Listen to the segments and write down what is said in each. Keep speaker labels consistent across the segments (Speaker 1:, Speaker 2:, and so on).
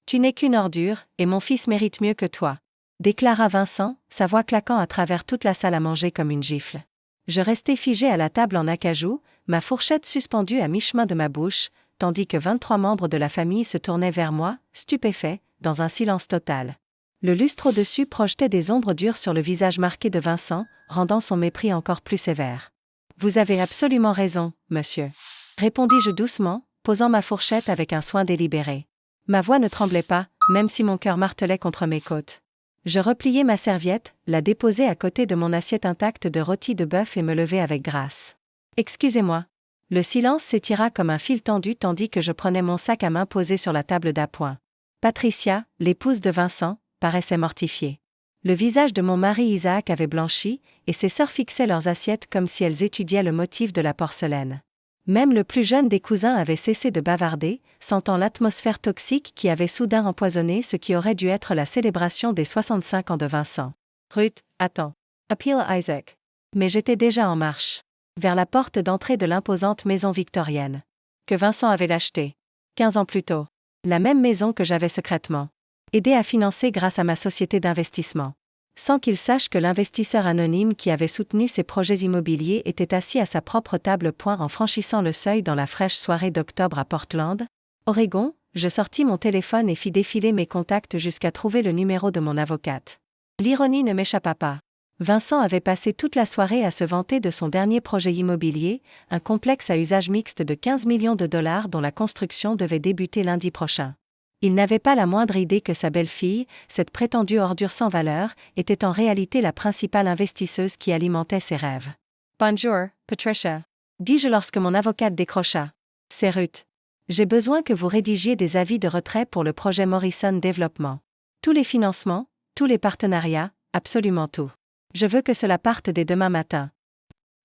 Speaker 1: Tu n'es qu'une ordure, et mon fils mérite mieux que toi, déclara Vincent, sa voix claquant à travers toute la salle à manger comme une gifle. Je restai figé à la table en acajou, ma fourchette suspendue à mi-chemin de ma bouche, tandis que 23 membres de la famille se tournaient vers moi, stupéfaits, dans un silence total. Le lustre au-dessus projetait des ombres dures sur le visage marqué de Vincent, rendant son mépris encore plus sévère. « Vous avez absolument raison, monsieur. » répondis-je doucement, posant ma fourchette avec un soin délibéré. Ma voix ne tremblait pas, même si mon cœur martelait contre mes côtes. Je repliai ma serviette, la déposai à côté de mon assiette intacte de rôti de bœuf et me levai avec grâce. « Excusez-moi. » Le silence s'étira comme un fil tendu tandis que je prenais mon sac à main posé sur la table d'appoint. Patricia, l'épouse de Vincent, paraissait mortifiée. Le visage de mon mari Isaac avait blanchi, et ses sœurs fixaient leurs assiettes comme si elles étudiaient le motif de la porcelaine. Même le plus jeune des cousins avait cessé de bavarder, sentant l'atmosphère toxique qui avait soudain empoisonné ce qui aurait dû être la célébration des 65 ans de Vincent. « Ruth, attends. » appela Isaac. Mais j'étais déjà en marche, vers la porte d'entrée de l'imposante maison victorienne que Vincent avait achetée 15 ans plus tôt. La même maison que j'avais secrètement aidé à financer grâce à ma société d'investissement. Sans qu'il sache que l'investisseur anonyme qui avait soutenu ses projets immobiliers était assis à sa propre table en franchissant le seuil dans la fraîche soirée d'octobre à Portland, Oregon, je sortis mon téléphone et fis défiler mes contacts jusqu'à trouver le numéro de mon avocate. L'ironie ne m'échappa pas. Vincent avait passé toute la soirée à se vanter de son dernier projet immobilier, un complexe à usage mixte de 15 millions de dollars dont la construction devait débuter lundi prochain. Il n'avait pas la moindre idée que sa belle-fille, cette prétendue ordure sans valeur, était en réalité la principale investisseuse qui alimentait ses rêves. « Bonjour, Patricia. » dis-je lorsque mon avocate décrocha. « C'est Ruth. J'ai besoin que vous rédigiez des avis de retrait pour le projet Morrison Développement. Tous les financements, tous les partenariats, absolument tout. Je veux que cela parte dès demain matin. »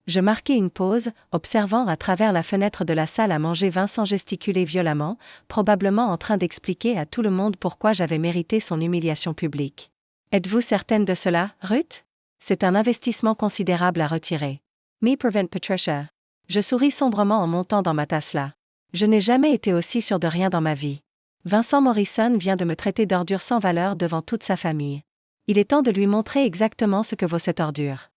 Speaker 1: Je marquai une pause, observant à travers la fenêtre de la salle à manger Vincent gesticuler violemment, probablement en train d'expliquer à tout le monde pourquoi j'avais mérité son humiliation publique. « Êtes-vous certaine de cela, Ruth? C'est un investissement considérable à retirer. » Me prevent Patricia. Je souris sombrement en montant dans ma tasse-là. Je n'ai jamais été aussi sûre de rien dans ma vie. Vincent Morrison vient de me traiter d'ordure sans valeur devant toute sa famille. Il est temps de lui montrer exactement ce que vaut cette ordure.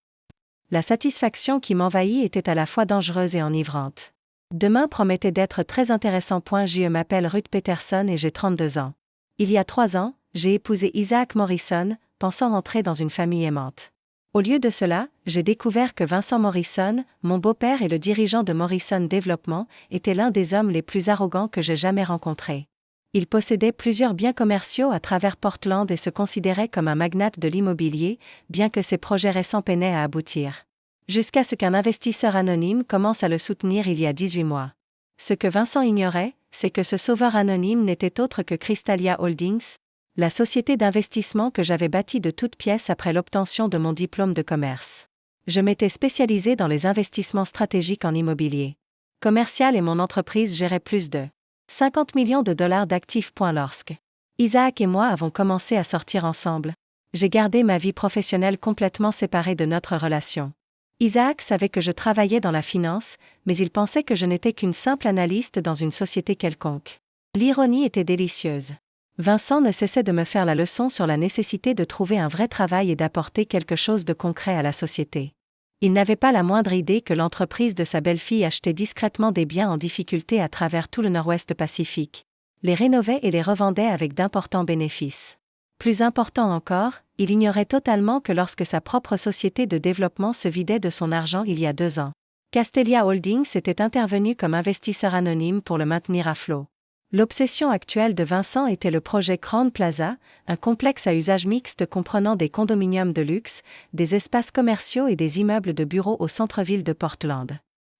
Speaker 1: La satisfaction qui m'envahit était à la fois dangereuse et enivrante. Demain promettait d'être très intéressant. Je m'appelle Ruth Peterson et j'ai 32 ans. Il y a 3 ans, j'ai épousé Isaac Morrison, pensant entrer dans une famille aimante. Au lieu de cela, j'ai découvert que Vincent Morrison, mon beau-père et le dirigeant de Morrison Développement, était l'un des hommes les plus arrogants que j'ai jamais rencontrés. Il possédait plusieurs biens commerciaux à travers Portland et se considérait comme un magnate de l'immobilier, bien que ses projets récents peinaient à aboutir. Jusqu'à ce qu'un investisseur anonyme commence à le soutenir il y a 18 mois. Ce que Vincent ignorait, c'est que ce sauveur anonyme n'était autre que Crystalia Holdings, la société d'investissement que j'avais bâtie de toutes pièces après l'obtention de mon diplôme de commerce. Je m'étais spécialisé dans les investissements stratégiques en immobilier commercial et mon entreprise gérait plus de 50 millions de dollars d'actifs. Lorsque Isaac et moi avons commencé à sortir ensemble, j'ai gardé ma vie professionnelle complètement séparée de notre relation. Isaac savait que je travaillais dans la finance, mais il pensait que je n'étais qu'une simple analyste dans une société quelconque. L'ironie était délicieuse. Vincent ne cessait de me faire la leçon sur la nécessité de trouver un vrai travail et d'apporter quelque chose de concret à la société. Il n'avait pas la moindre idée que l'entreprise de sa belle-fille achetait discrètement des biens en difficulté à travers tout le Nord-Ouest Pacifique, les rénovait et les revendait avec d'importants bénéfices. Plus important encore, il ignorait totalement que lorsque sa propre société de développement se vidait de son argent il y a 2 ans, Castelia Holdings était intervenu comme investisseur anonyme pour le maintenir à flot. L'obsession actuelle de Vincent était le projet Crowne Plaza, un complexe à usage mixte comprenant des condominiums de luxe, des espaces commerciaux et des immeubles de bureaux au centre-ville de Portland.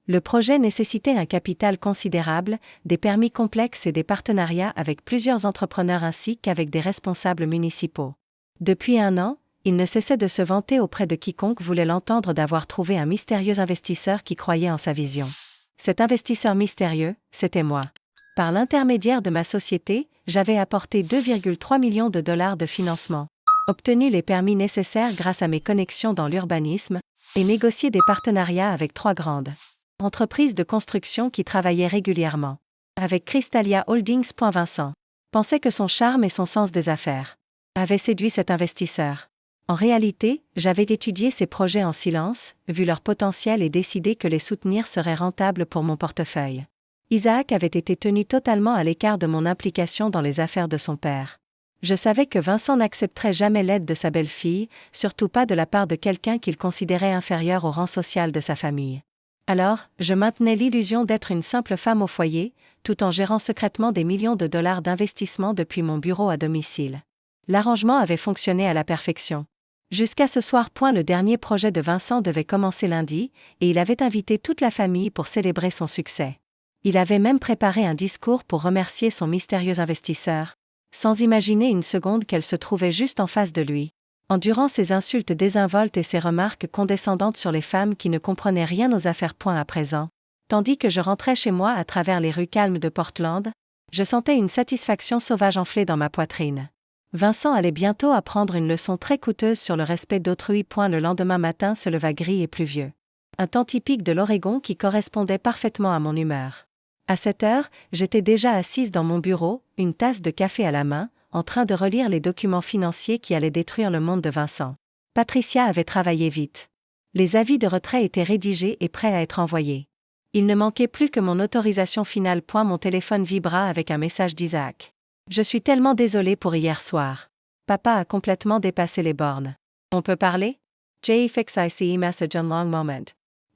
Speaker 1: Le projet nécessitait un capital considérable, des permis complexes et des partenariats avec plusieurs entrepreneurs ainsi qu'avec des responsables municipaux. Depuis 1 an, il ne cessait de se vanter auprès de quiconque voulait l'entendre d'avoir trouvé un mystérieux investisseur qui croyait en sa vision. Cet investisseur mystérieux, c'était moi. Par l'intermédiaire de ma société, j'avais apporté 2,3 millions de dollars de financement, obtenu les permis nécessaires grâce à mes connexions dans l'urbanisme, et négocié des partenariats avec 3 grandes entreprises de construction qui travaillaient régulièrement avec Crystalia Holdings. Vincent Pensait que son charme et son sens des affaires avaient séduit cet investisseur. En réalité, j'avais étudié ses projets en silence, vu leur potentiel et décidé que les soutenir serait rentable pour mon portefeuille. Isaac avait été tenu totalement à l'écart de mon implication dans les affaires de son père. Je savais que Vincent n'accepterait jamais l'aide de sa belle-fille, surtout pas de la part de quelqu'un qu'il considérait inférieur au rang social de sa famille. Alors, je maintenais l'illusion d'être une simple femme au foyer, tout en gérant secrètement des millions de dollars d'investissement depuis mon bureau à domicile. L'arrangement avait fonctionné à la perfection. Jusqu'à ce soir. Le dernier projet de Vincent devait commencer lundi, et il avait invité toute la famille pour célébrer son succès. Il avait même préparé un discours pour remercier son mystérieux investisseur, sans imaginer une seconde qu'elle se trouvait juste en face de lui. Endurant ses insultes désinvoltes et ses remarques condescendantes sur les femmes qui ne comprenaient rien aux affaires. À présent, tandis que je rentrais chez moi à travers les rues calmes de Portland, je sentais une satisfaction sauvage enfler dans ma poitrine. Vincent allait bientôt apprendre une leçon très coûteuse sur le respect d'autrui. Le lendemain matin se leva gris et pluvieux. Un temps typique de l'Oregon qui correspondait parfaitement à mon humeur. À cette heure, j'étais déjà assise dans mon bureau, une tasse de café à la main, en train de relire les documents financiers qui allaient détruire le monde de Vincent. Patricia avait travaillé vite. Les avis de retrait étaient rédigés et prêts à être envoyés. Il ne manquait plus que mon autorisation finale. Mon téléphone vibra avec un message d'Isaac. Je suis tellement désolé pour hier soir. Papa a complètement dépassé les bornes. On peut parler? JFXICE message on long moment.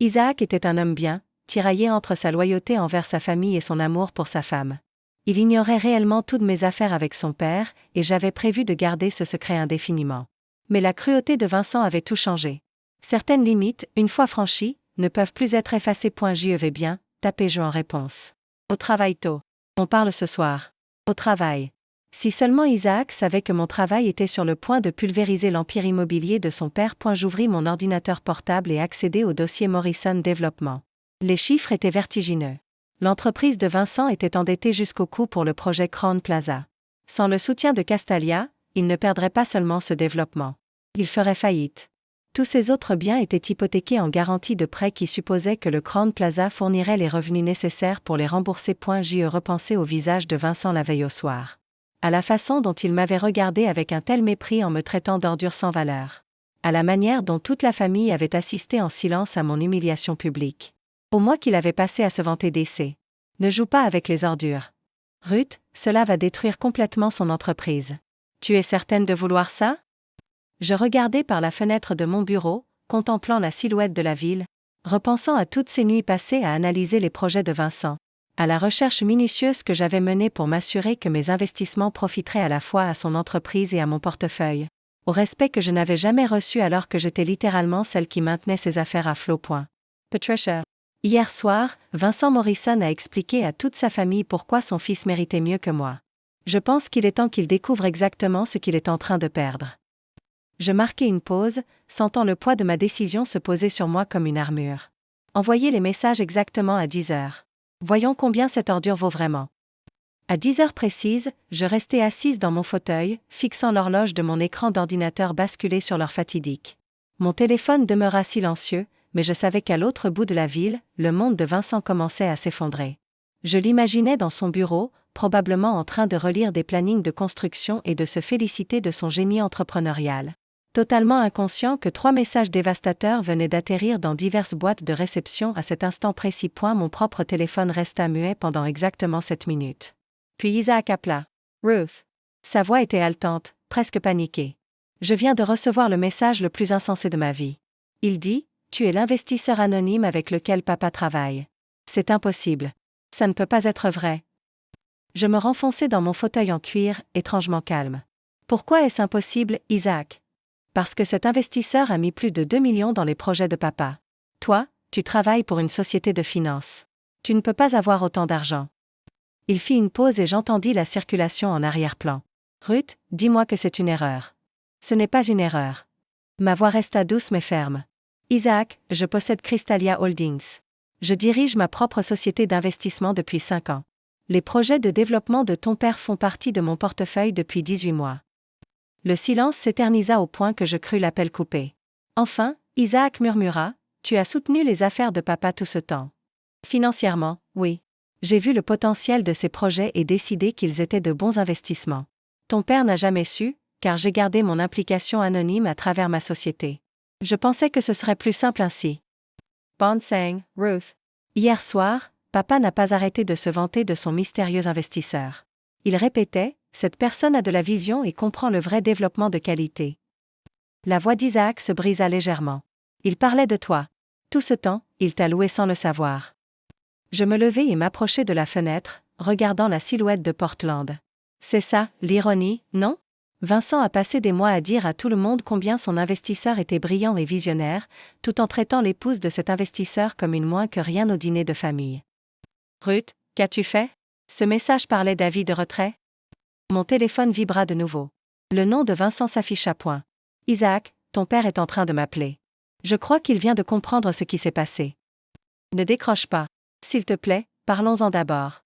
Speaker 1: Isaac était un homme bien, tiraillé entre sa loyauté envers sa famille et son amour pour sa femme. Il ignorait réellement toutes mes affaires avec son père, et j'avais prévu de garder ce secret indéfiniment. Mais la cruauté de Vincent avait tout changé. Certaines limites, une fois franchies, ne peuvent plus être effacées. J'y vais bien, tapez-je en réponse. Au travail tôt. On parle ce soir. Au travail. Si seulement Isaac savait que mon travail était sur le point de pulvériser l'empire immobilier de son père. J'ouvris mon ordinateur portable et accédai au dossier Morrison Développement. Les chiffres étaient vertigineux. L'entreprise de Vincent était endettée jusqu'au cou pour le projet Crowne Plaza. Sans le soutien de Castalia, il ne perdrait pas seulement ce développement. Il ferait faillite. Tous ses autres biens étaient hypothéqués en garantie de prêt qui supposait que le Crowne Plaza fournirait les revenus nécessaires pour les rembourser. J'y repensé au visage de Vincent la veille au soir. À la façon dont il m'avait regardé avec un tel mépris en me traitant d'ordure sans valeur. À la manière dont toute la famille avait assisté en silence à mon humiliation publique. Au mois qu'il avait passé à se vanter d'essai. Ne joue pas avec les ordures. Ruth, cela va détruire complètement son entreprise. Tu es certaine de vouloir ça? Je regardais par la fenêtre de mon bureau, contemplant la silhouette de la ville, repensant à toutes ces nuits passées à analyser les projets de Vincent, à la recherche minutieuse que j'avais menée pour m'assurer que mes investissements profiteraient à la fois à son entreprise et à mon portefeuille, au respect que je n'avais jamais reçu alors que j'étais littéralement celle qui maintenait ses affaires à flot. Patricia. Hier soir, Vincent Morrison a expliqué à toute sa famille pourquoi son fils méritait mieux que moi. Je pense qu'il est temps qu'il découvre exactement ce qu'il est en train de perdre. Je marquai une pause, sentant le poids de ma décision se poser sur moi comme une armure. Envoyer les messages exactement à 10 heures. Voyons combien cette ordure vaut vraiment. À 10 heures précises, je restais assise dans mon fauteuil, fixant l'horloge de mon écran d'ordinateur basculer sur l'heure fatidique. Mon téléphone demeura silencieux, mais je savais qu'à l'autre bout de la ville, le monde de Vincent commençait à s'effondrer. Je l'imaginais dans son bureau, probablement en train de relire des plannings de construction et de se féliciter de son génie entrepreneurial. Totalement inconscient que 3 messages dévastateurs venaient d'atterrir dans diverses boîtes de réception à cet instant précis. Mon propre téléphone resta muet pendant exactement 7 minutes. Puis Isaac appela. Ruth. Sa voix était haletante, presque paniquée. Je viens de recevoir le message le plus insensé de ma vie. Il dit, tu es l'investisseur anonyme avec lequel papa travaille. C'est impossible. Ça ne peut pas être vrai. Je me renfonçai dans mon fauteuil en cuir, étrangement calme. Pourquoi est-ce impossible, Isaac? Parce que cet investisseur a mis plus de 2 millions dans les projets de papa. Toi, tu travailles pour une société de finance. Tu ne peux pas avoir autant d'argent. Il fit une pause et j'entendis la circulation en arrière-plan. Ruth, dis-moi que c'est une erreur. Ce n'est pas une erreur. Ma voix resta douce mais ferme. Isaac, je possède Crystalia Holdings. Je dirige ma propre société d'investissement depuis 5 ans. Les projets de développement de ton père font partie de mon portefeuille depuis 18 mois. Le silence s'éternisa au point que je crus l'appel coupé. Enfin, Isaac murmura, tu as soutenu les affaires de papa tout ce temps. Financièrement, oui. J'ai vu le potentiel de ces projets et décidé qu'ils étaient de bons investissements. Ton père n'a jamais su, car j'ai gardé mon implication anonyme à travers ma société. Je pensais que ce serait plus simple ainsi. Bonsang, Ruth. Hier soir, papa n'a pas arrêté de se vanter de son mystérieux investisseur. Il répétait, cette personne a de la vision et comprend le vrai développement de qualité. La voix d'Isaac se brisa légèrement. Il parlait de toi. Tout ce temps, il t'a loué sans le savoir. Je me levai et m'approchai de la fenêtre, regardant la silhouette de Portland. C'est ça, l'ironie, non? Vincent a passé des mois à dire à tout le monde combien son investisseur était brillant et visionnaire, tout en traitant l'épouse de cet investisseur comme une moins que rien au dîner de famille. Ruth, qu'as-tu fait? Ce message parlait d'avis de retrait? Mon téléphone vibra de nouveau. Le nom de Vincent s'afficha point. Isaac, ton père est en train de m'appeler. Je crois qu'il vient de comprendre ce qui s'est passé. Ne décroche pas. S'il te plaît, parlons-en d'abord.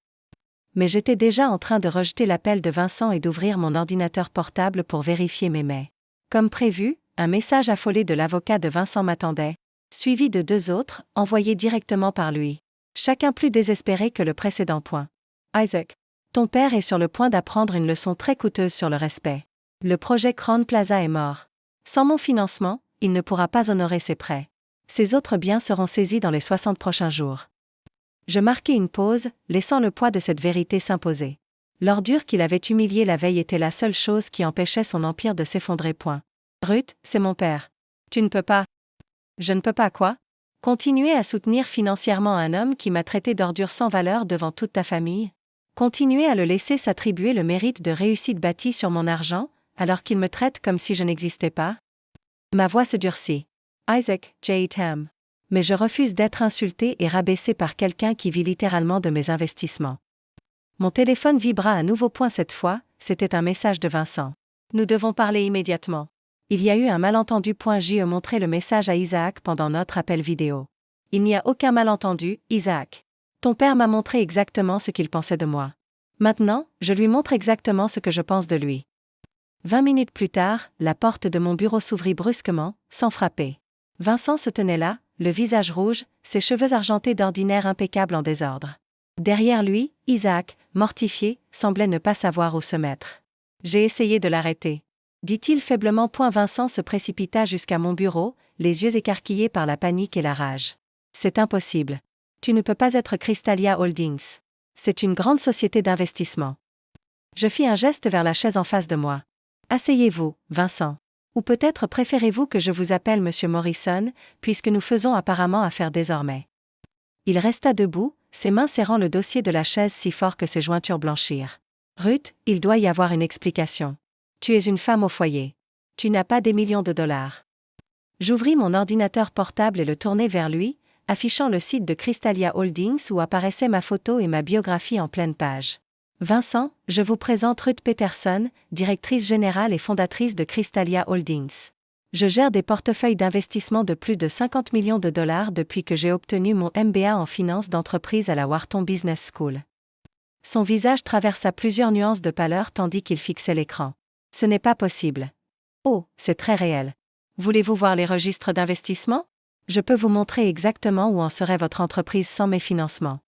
Speaker 1: Mais j'étais déjà en train de rejeter l'appel de Vincent et d'ouvrir mon ordinateur portable pour vérifier mes mails. Comme prévu, un message affolé de l'avocat de Vincent m'attendait, suivi de 2 autres, envoyés directement par lui. Chacun plus désespéré que le précédent point. Isaac, ton père est sur le point d'apprendre une leçon très coûteuse sur le respect. Le projet Crowne Plaza est mort. Sans mon financement, il ne pourra pas honorer ses prêts. Ses autres biens seront saisis dans les 60 prochains jours. Je marquai une pause, laissant le poids de cette vérité s'imposer. L'ordure qu'il avait humiliée la veille était la seule chose qui empêchait son empire de s'effondrer point. Ruth, c'est mon père. Tu ne peux pas. Je ne peux pas quoi? Continuer à soutenir financièrement un homme qui m'a traité d'ordure sans valeur devant toute ta famille? Continuer à le laisser s'attribuer le mérite de réussite bâtie sur mon argent, alors qu'il me traite comme si je n'existais pas? Ma voix se durcit. Isaac, J. Tam. Mais je refuse d'être insulté et rabaissé par quelqu'un qui vit littéralement de mes investissements. Mon téléphone vibra à nouveau point cette fois, c'était un message de Vincent. Nous devons parler immédiatement. Il y a eu un malentendu. J'ai montré le message à Isaac pendant notre appel vidéo. Il n'y a aucun malentendu, Isaac. Ton père m'a montré exactement ce qu'il pensait de moi. Maintenant, je lui montre exactement ce que je pense de lui. 20 minutes plus tard, la porte de mon bureau s'ouvrit brusquement, sans frapper. Vincent se tenait là, le visage rouge, ses cheveux argentés d'ordinaire impeccables en désordre. Derrière lui, Isaac, mortifié, semblait ne pas savoir où se mettre. J'ai essayé de l'arrêter. Dit-il faiblement. Vincent se précipita jusqu'à mon bureau, les yeux écarquillés par la panique et la rage. C'est impossible. Tu ne peux pas être Crystalia Holdings. C'est une grande société d'investissement. Je fis un geste vers la chaise en face de moi. Asseyez-vous, Vincent. Ou peut-être préférez-vous que je vous appelle Monsieur Morrison, puisque nous faisons apparemment affaire désormais. Il resta debout, ses mains serrant le dossier de la chaise si fort que ses jointures blanchirent. Ruth, il doit y avoir une explication. Tu es une femme au foyer. Tu n'as pas des millions de dollars. J'ouvris mon ordinateur portable et le tournai vers lui, affichant le site de Crystalia Holdings où apparaissait ma photo et ma biographie en pleine page. Vincent, je vous présente Ruth Peterson, directrice générale et fondatrice de Crystalia Holdings. Je gère des portefeuilles d'investissement de plus de 50 millions de dollars depuis que j'ai obtenu mon MBA en finance d'entreprise à la Wharton Business School. Son visage traversa plusieurs nuances de pâleur tandis qu'il fixait l'écran. Ce n'est pas possible. Oh, c'est très réel. Voulez-vous voir les registres d'investissement? Je peux vous montrer exactement où en serait votre entreprise sans mes financements.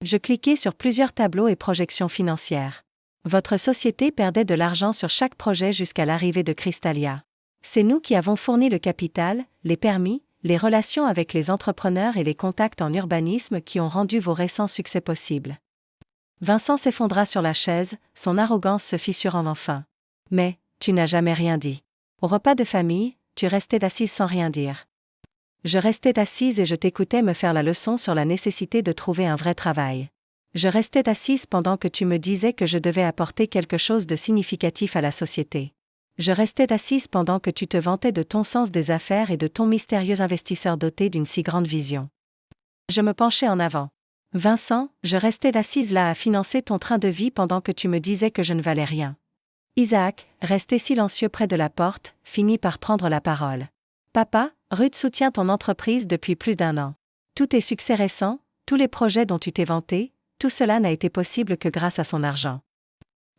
Speaker 1: Je cliquai sur plusieurs tableaux et projections financières. Votre société perdait de l'argent sur chaque projet jusqu'à l'arrivée de Crystalia. C'est nous qui avons fourni le capital, les permis, les relations avec les entrepreneurs et les contacts en urbanisme qui ont rendu vos récents succès possibles. Vincent s'effondra sur la chaise, son arrogance se fissurant enfin. Mais, tu n'as jamais rien dit. Au repas de famille, tu restais assise sans rien dire. Je restais assise et je t'écoutais me faire la leçon sur la nécessité de trouver un vrai travail. Je restais assise pendant que tu me disais que je devais apporter quelque chose de significatif à la société. Je restais assise pendant que tu te vantais de ton sens des affaires et de ton mystérieux investisseur doté d'une si grande vision. Je me penchai en avant. Vincent, je restais assise là à financer ton train de vie pendant que tu me disais que je ne valais rien. Isaac, resté silencieux près de la porte, finit par prendre la parole. Papa, Ruth soutient ton entreprise depuis plus d'1 an. Tous tes succès récents, tous les projets dont tu t'es vanté, tout cela n'a été possible que grâce à son argent.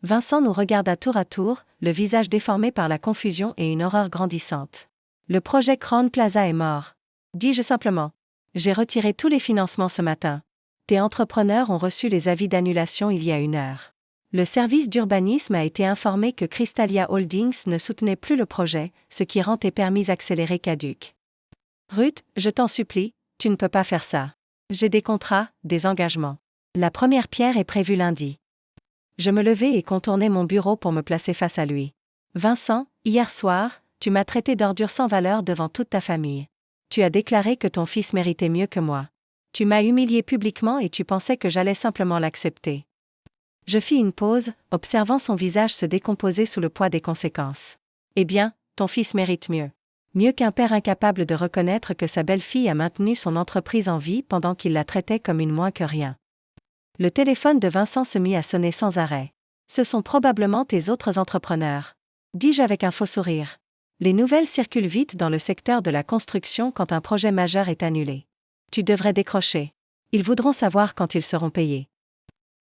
Speaker 1: Vincent nous regarda tour à tour, le visage déformé par la confusion et une horreur grandissante. Le projet Crowne Plaza est mort. Dis-je simplement. J'ai retiré tous les financements ce matin. Tes entrepreneurs ont reçu les avis d'annulation il y a 1 heure. Le service d'urbanisme a été informé que Crystalia Holdings ne soutenait plus le projet, ce qui rend tes permis accélérés caducs. Ruth, je t'en supplie, tu ne peux pas faire ça. J'ai des contrats, des engagements. La première pierre est prévue lundi. Je me levai et contournai mon bureau pour me placer face à lui. Vincent, hier soir, tu m'as traité d'ordure sans valeur devant toute ta famille. Tu as déclaré que ton fils méritait mieux que moi. Tu m'as humilié publiquement et tu pensais que j'allais simplement l'accepter. Je fis une pause, observant son visage se décomposer sous le poids des conséquences. Eh bien, ton fils mérite mieux. Mieux qu'un père incapable de reconnaître que sa belle-fille a maintenu son entreprise en vie pendant qu'il la traitait comme une moins que rien. Le téléphone de Vincent se mit à sonner sans arrêt. Ce sont probablement tes autres entrepreneurs, dis-je avec un faux sourire. Les nouvelles circulent vite dans le secteur de la construction quand un projet majeur est annulé. Tu devrais décrocher. Ils voudront savoir quand ils seront payés.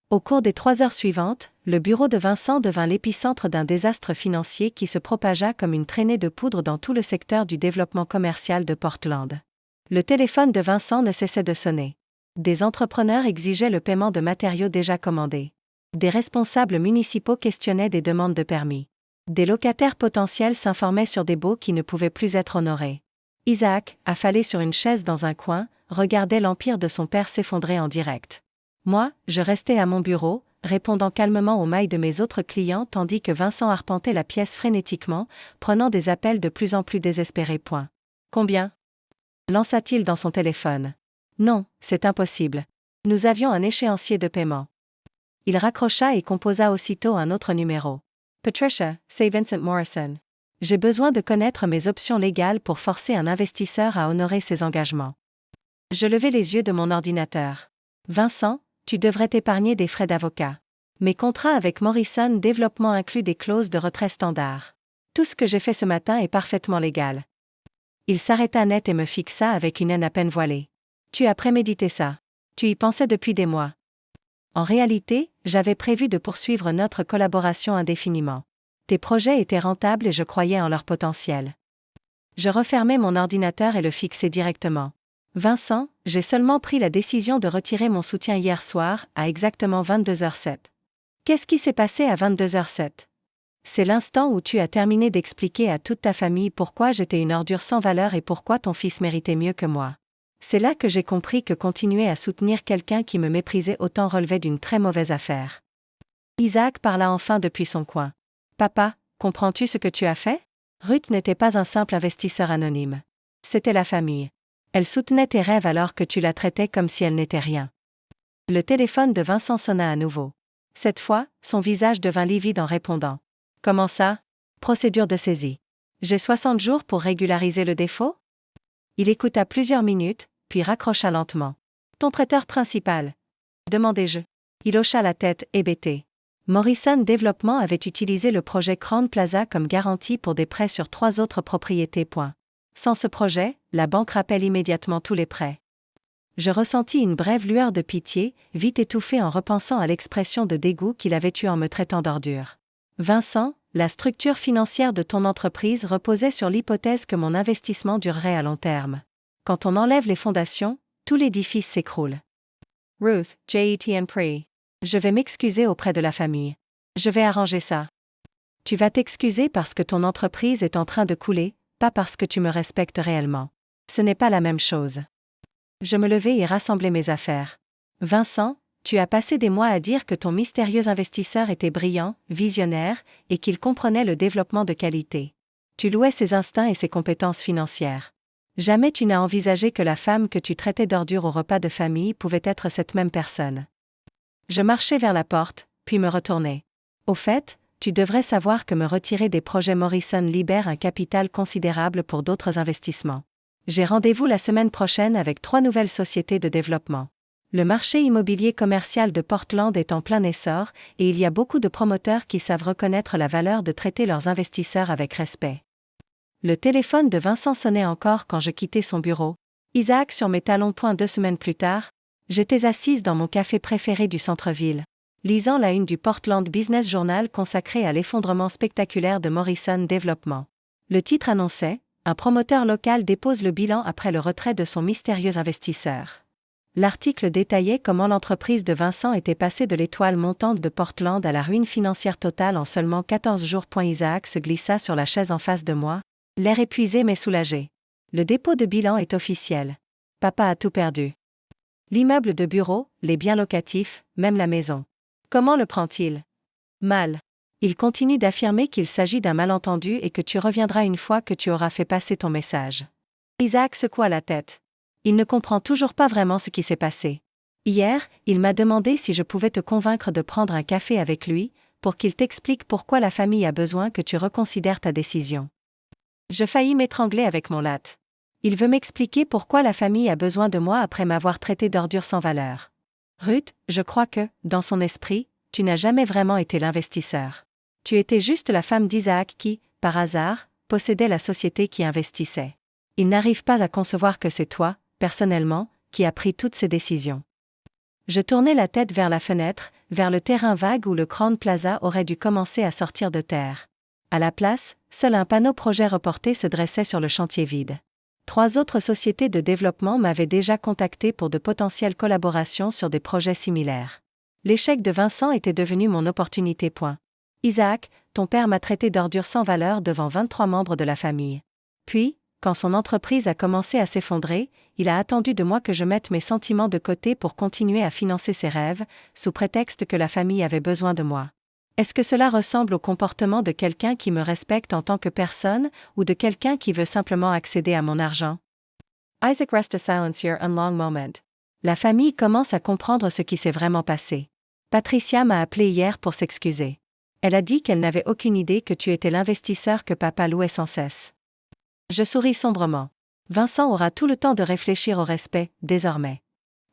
Speaker 1: Au cours des 3 heures suivantes, le bureau de Vincent devint l'épicentre d'un désastre financier qui se propagea comme une traînée de poudre dans tout le secteur du développement commercial de Portland. Le téléphone de Vincent ne cessait de sonner. Des entrepreneurs exigeaient le paiement de matériaux déjà commandés. Des responsables municipaux questionnaient des demandes de permis. Des locataires potentiels s'informaient sur des baux qui ne pouvaient plus être honorés. Isaac, affalé sur une chaise dans un coin, regardait l'empire de son père s'effondrer en direct. Moi, je restais à mon bureau, répondant calmement aux mails de mes autres clients tandis que Vincent arpentait la pièce frénétiquement, prenant des appels de plus en plus désespérés. Combien ? Lança-t-il dans son téléphone. Non, c'est impossible. Nous avions un échéancier de paiement. Il raccrocha et composa aussitôt un autre numéro. Patricia, c'est Vincent Morrison. J'ai besoin de connaître mes options légales pour forcer un investisseur à honorer ses engagements. Je levai les yeux de mon ordinateur. Vincent, tu devrais t'épargner des frais d'avocat. Mes contrats avec Morrison Développement incluent des clauses de retrait standard. Tout ce que j'ai fait ce matin est parfaitement légal. Il s'arrêta net et me fixa avec une haine à peine voilée. Tu as prémédité ça. Tu y pensais depuis des mois. En réalité, j'avais prévu de poursuivre notre collaboration indéfiniment. Tes projets étaient rentables et je croyais en leur potentiel. Je refermai mon ordinateur et le fixai directement. Vincent, j'ai seulement pris la décision de retirer mon soutien hier soir, à exactement 22h07. Qu'est-ce qui s'est passé à 22h07 ? C'est l'instant où tu as terminé d'expliquer à toute ta famille pourquoi j'étais une ordure sans valeur et pourquoi ton fils méritait mieux que moi. C'est là que j'ai compris que continuer à soutenir quelqu'un qui me méprisait autant relevait d'une très mauvaise affaire. Isaac parla enfin depuis son coin. Papa, comprends-tu ce que tu as fait ? Ruth n'était pas un simple investisseur anonyme. C'était la famille. Elle soutenait tes rêves alors que tu la traitais comme si elle n'était rien. Le téléphone de Vincent sonna à nouveau. Cette fois, son visage devint livide en répondant. Comment ça ? Procédure de saisie. J'ai 60 jours pour régulariser le défaut ? Il écouta plusieurs minutes, puis raccrocha lentement. Ton prêteur principal ? Demandai-je. Il hocha la tête, hébété. Morrison Développement avait utilisé le projet Crowne Plaza comme garantie pour des prêts sur 3 autres propriétés. Sans ce projet, la banque rappelle immédiatement tous les prêts. Je ressentis une brève lueur de pitié, vite étouffée en repensant à l'expression de dégoût qu'il avait eue en me traitant d'ordure. Vincent, la structure financière de ton entreprise reposait sur l'hypothèse que mon investissement durerait à long terme. Quand on enlève les fondations, tout l'édifice s'écroule. Ruth, J.E.T. Pre. Je vais m'excuser auprès de la famille. Je vais arranger ça. Tu vas t'excuser parce que ton entreprise est en train de couler, pas parce que tu me respectes réellement. Ce n'est pas la même chose. Je me levai et rassemblai mes affaires. Vincent, tu as passé des mois à dire que ton mystérieux investisseur était brillant, visionnaire, et qu'il comprenait le développement de qualité. Tu louais ses instincts et ses compétences financières. Jamais tu n'as envisagé que la femme que tu traitais d'ordure au repas de famille pouvait être cette même personne. Je marchai vers la porte, puis me retournai. Au fait, tu devrais savoir que me retirer des projets Morrison libère un capital considérable pour d'autres investissements. J'ai rendez-vous la semaine prochaine avec 3 nouvelles sociétés de développement. Le marché immobilier commercial de Portland est en plein essor et il y a beaucoup de promoteurs qui savent reconnaître la valeur de traiter leurs investisseurs avec respect. Le téléphone de Vincent sonnait encore quand je quittai son bureau. Isaac sur mes talons. 2 semaines plus tard, j'étais assise dans mon café préféré du centre-ville, lisant la une du Portland Business Journal consacrée à l'effondrement spectaculaire de Morrison Développement. Le titre annonçait « Un promoteur local dépose le bilan après le retrait de son mystérieux investisseur ». L'article détaillait comment l'entreprise de Vincent était passée de l'étoile montante de Portland à la ruine financière totale en seulement 14 jours. Isaac se glissa sur la chaise en face de moi, l'air épuisé mais soulagé. Le dépôt de bilan est officiel. Papa a tout perdu. L'immeuble de bureau, les biens locatifs, même la maison. Comment le prend-il? Mal. Il continue d'affirmer qu'il s'agit d'un malentendu et que tu reviendras une fois que tu auras fait passer ton message. Isaac secoua la tête. Il ne comprend toujours pas vraiment ce qui s'est passé. Hier, il m'a demandé si je pouvais te convaincre de prendre un café avec lui, pour qu'il t'explique pourquoi la famille a besoin que tu reconsidères ta décision. Je faillis m'étrangler avec mon latte. Il veut m'expliquer pourquoi la famille a besoin de moi après m'avoir traité d'ordure sans valeur. Ruth, je crois que, dans son esprit, tu n'as jamais vraiment été l'investisseur. Tu étais juste la femme d'Isaac qui, par hasard, possédait la société qui investissait. Il n'arrive pas à concevoir que c'est toi, personnellement, qui as pris toutes ces décisions. Je tournai la tête vers la fenêtre, vers le terrain vague où le Crowne Plaza aurait dû commencer à sortir de terre. À la place, seul un panneau projet reporté se dressait sur le chantier vide. 3 autres sociétés de développement m'avaient déjà contacté pour de potentielles collaborations sur des projets similaires. L'échec de Vincent était devenu mon opportunité. Isaac, ton père m'a traité d'ordure sans valeur devant 23 membres de la famille. Puis, quand son entreprise a commencé à s'effondrer, il a attendu de moi que je mette mes sentiments de côté pour continuer à financer ses rêves, sous prétexte que la famille avait besoin de moi. Est-ce que cela ressemble au comportement de quelqu'un qui me respecte en tant que personne, ou de quelqu'un qui veut simplement accéder à mon argent? Isaac resta silencieux un long moment. La famille commence à comprendre ce qui s'est vraiment passé. Patricia m'a appelé hier pour s'excuser. Elle a dit qu'elle n'avait aucune idée que tu étais l'investisseur que papa louait sans cesse. Je souris sombrement. Vincent aura tout le temps de réfléchir au respect, désormais.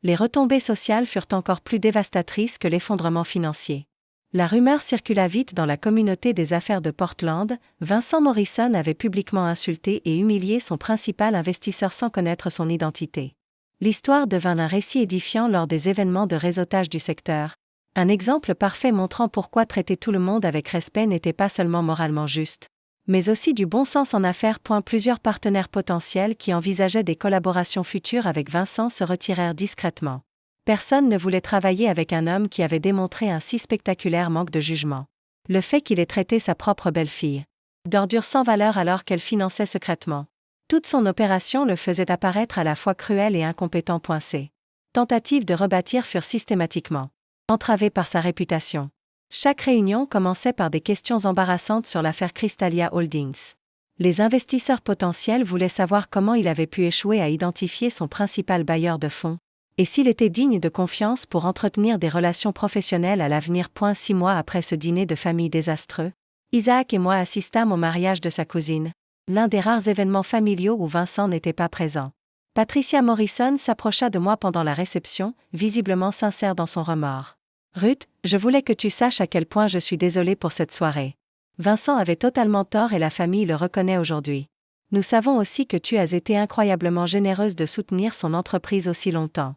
Speaker 1: Les retombées sociales furent encore plus dévastatrices que l'effondrement financier. La rumeur circula vite dans la communauté des affaires de Portland. Vincent Morrison avait publiquement insulté et humilié son principal investisseur sans connaître son identité. L'histoire devint un récit édifiant lors des événements de réseautage du secteur. Un exemple parfait montrant pourquoi traiter tout le monde avec respect n'était pas seulement moralement juste, mais aussi du bon sens en affaires. Plusieurs partenaires potentiels qui envisageaient des collaborations futures avec Vincent se retirèrent discrètement. Personne ne voulait travailler avec un homme qui avait démontré un si spectaculaire manque de jugement. Le fait qu'il ait traité sa propre belle-fille d'ordure sans valeur alors qu'elle finançait secrètement toute son opération le faisait apparaître à la fois cruel et incompétent. Ses tentatives de rebâtir furent systématiquement entravées par sa réputation. Chaque réunion commençait par des questions embarrassantes sur l'affaire Crystalia Holdings. Les investisseurs potentiels voulaient savoir comment il avait pu échouer à identifier son principal bailleur de fonds, et s'il était digne de confiance pour entretenir des relations professionnelles à l'avenir. 6 mois après ce dîner de famille désastreux, Isaac et moi assistâmes au mariage de sa cousine, l'un des rares événements familiaux où Vincent n'était pas présent. Patricia Morrison s'approcha de moi pendant la réception, visiblement sincère dans son remords. Ruth, je voulais que tu saches à quel point je suis désolée pour cette soirée. Vincent avait totalement tort et la famille le reconnaît aujourd'hui. Nous savons aussi que tu as été incroyablement généreuse de soutenir son entreprise aussi longtemps.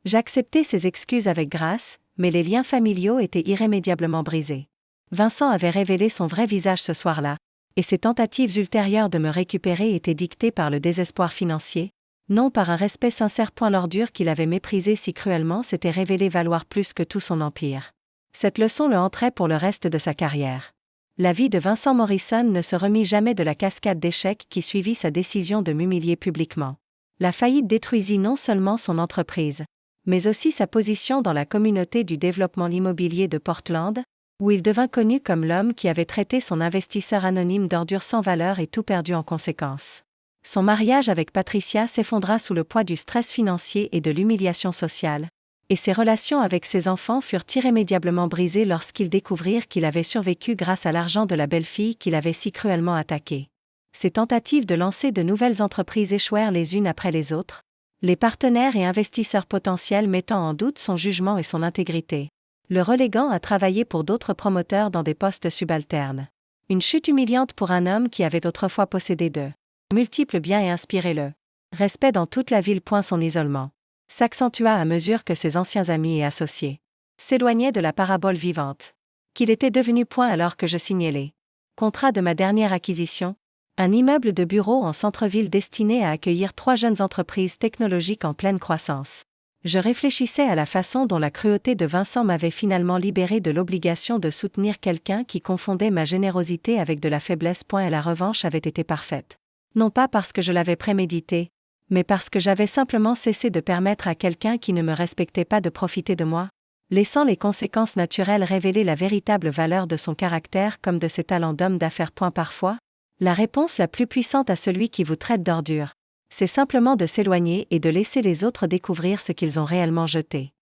Speaker 1: J'acceptai ses excuses avec grâce, mais les liens familiaux étaient irrémédiablement brisés. Vincent avait révélé son vrai visage ce soir-là, et ses tentatives ultérieures de me récupérer étaient dictées par le désespoir financier, non par un respect sincère. L'ordure qu'il avait méprisée si cruellement s'était révélée valoir plus que tout son empire. Cette leçon le hanterait pour le reste de sa carrière. La vie de Vincent Morrison ne se remit jamais de la cascade d'échecs qui suivit sa décision de m'humilier publiquement. La faillite détruisit non seulement son entreprise, mais aussi sa position dans la communauté du développement immobilier de Portland, où il devint connu comme l'homme qui avait traité son investisseur anonyme d'ordure sans valeur et tout perdu en conséquence. Son mariage avec Patricia s'effondra sous le poids du stress financier et de l'humiliation sociale, et ses relations avec ses enfants furent irrémédiablement brisées lorsqu'ils découvrirent qu'il avait survécu grâce à l'argent de la belle-fille qu'il avait si cruellement attaquée. Ses tentatives de lancer de nouvelles entreprises échouèrent les unes après les autres, les partenaires et investisseurs potentiels mettant en doute son jugement et son intégrité, le reléguant à travailler pour d'autres promoteurs dans des postes subalternes. Une chute humiliante pour un homme qui avait autrefois possédé de multiples biens et inspiré le respect dans toute la ville. Son isolement s'accentua à mesure que ses anciens amis et associés s'éloignaient de la parabole vivante qu'il était devenu. Alors que je signai les contrats de ma dernière acquisition, un immeuble de bureaux en centre-ville destiné à accueillir 3 jeunes entreprises technologiques en pleine croissance, Je réfléchissais à la façon dont la cruauté de Vincent m'avait finalement libéré de l'obligation de soutenir quelqu'un qui confondait ma générosité avec de la faiblesse. Et la revanche avait été parfaite. Non pas parce que je l'avais prémédité, mais parce que j'avais simplement cessé de permettre à quelqu'un qui ne me respectait pas de profiter de moi, laissant les conséquences naturelles révéler la véritable valeur de son caractère comme de ses talents d'homme d'affaires. Parfois, la réponse la plus puissante à celui qui vous traite d'ordure, c'est simplement de s'éloigner et de laisser les autres découvrir ce qu'ils ont réellement jeté.